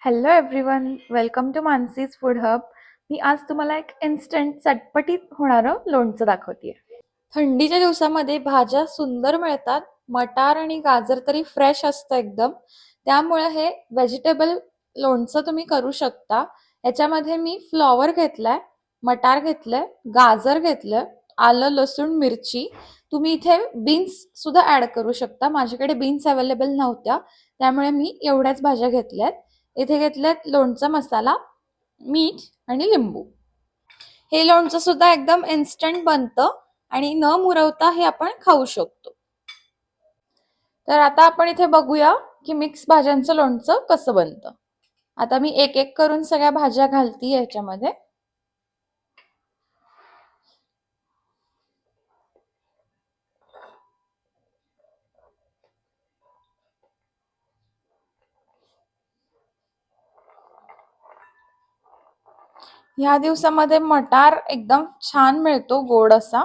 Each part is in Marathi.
Hello everyone, welcome to Mansi's food hub. मी आज तुम्हाला एक इन्स्टंट चटपटीत होणारं लोणचं दाखवते. थंडीच्या दिवसामध्ये भाज्या सुंदर मिळतात. मटार आणि गाजर तरी फ्रेश असतं एकदम. त्यामुळे हे व्हेजिटेबल लोणचं तुम्ही करू शकता. याच्यामध्ये मी फ्लॉवर घेतलाय, मटार घेतलंय, गाजर घेतलंय, आलं लसूण मिरची. तुम्ही इथे बीन्स सुद्धा ऍड करू शकता. माझ्याकडे बीन्स अवेलेबल नव्हत्या, त्यामुळे मी एवढ्याच भाज्या घेतल्यात. इथे घेतल्यात लोणचा मसाला, मीठ आणि लिंबू. हे लोणचं सुद्धा एकदम इन्स्टंट बनतं आणि न मुरवता हे आपण खाऊ शकतो. तर आता आपण इथे बघूया की मिक्स भाज्यांचं लोणचं कसं बनतं. आता मी एक एक करून सगळ्या भाज्या घालते याच्यामध्ये. ह्या दिवसामध्ये मटार एकदम छान मिळतो, गोड असा.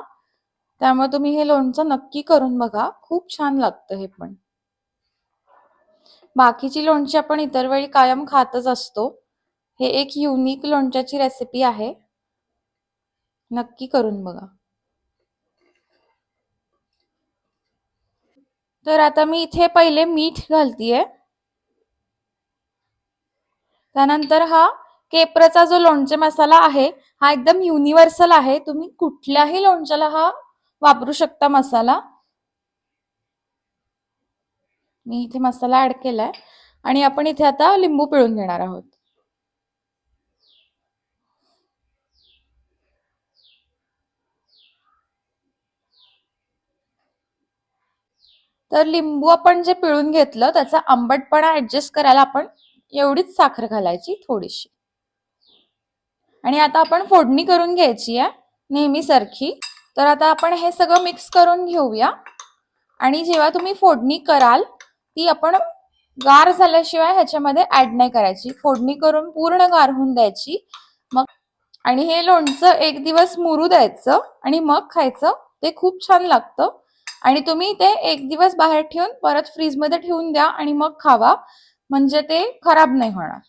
त्यामुळे तुम्ही हे लोणचं नक्की करून बघा, खूप छान लागतं हे पण. बाकीची लोणची आपण इतर वेळी कायम खातच असतो. हे एक युनिक लोणच्याची रेसिपी आहे, नक्की करून बघा. तर आता मी इथे पहिले मीठ घालतीये. त्यानंतर हा केप्रचा जो लोणचे मसाला आहे, हा एकदम युनिव्हर्सल आहे. तुम्ही कुठल्याही लोणच्याला हा वापरू शकता मसाला. मी इथे मसाला ऍड केलाय आणि आपण इथे आता लिंबू पिळून घेणार आहोत. तर लिंबू आपण जे पिळून घेतलं त्याचा आंबटपणा ऍडजस्ट करायला आपण एवढीच साखर घालायची, थोडीशी. आणि आता आपण फोडणी करून घ्यायची आहे नेहमी सारखी. तर आता आपण हे सगळं मिक्स करून घेऊया. आणि जेव्हा तुम्ही फोडणी कराल ती आपण गार झाल्याशिवाय ह्याच्यामध्ये ऍड नाही करायची. फोडणी करून पूर्ण गार होऊन द्यायची. मग आणि हे लोणचं एक दिवस मुरू द्यायचं आणि मग खायचं. ते खूप छान लागतं. आणि तुम्ही ते एक दिवस बाहेर ठेवून परत फ्रीजमध्ये ठेवून द्या आणि मग खावा, म्हणजे ते खराब नाही होणार.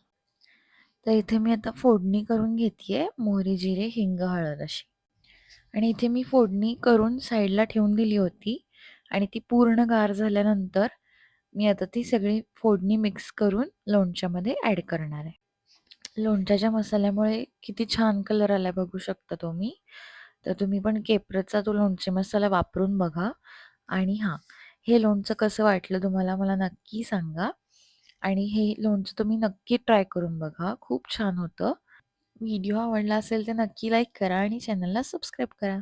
तर इथे मी आता फोडणी करून घेतेय, मोहरी जिरे हिंग हळद अशी. आणि इथे मी फोडणी करून साईडला ठेवून दिली होती आणि ती पूर्ण गार झाल्यानंतर मी आता ती सगळी फोडणी मिक्स करून लोणच्यामध्ये ऍड करणार आहे. लोणच्याच्या मसाल्यामुळे किती छान कलर आलाय बघू शकता तुम्ही. तर तुम्ही पण केप्रचा तो लोणचे मसाला वापरून बघा. आणि हां, हे लोणचं कसं वाटलं तुम्हाला मला नक्की सांगा. आणि हे लोणचं तुम्ही नक्की ट्राय करून बघा, खूप छान होतं. व्हिडिओ आवडला असेल तर नक्की लाईक करा आणि चॅनलला सबस्क्राईब करा.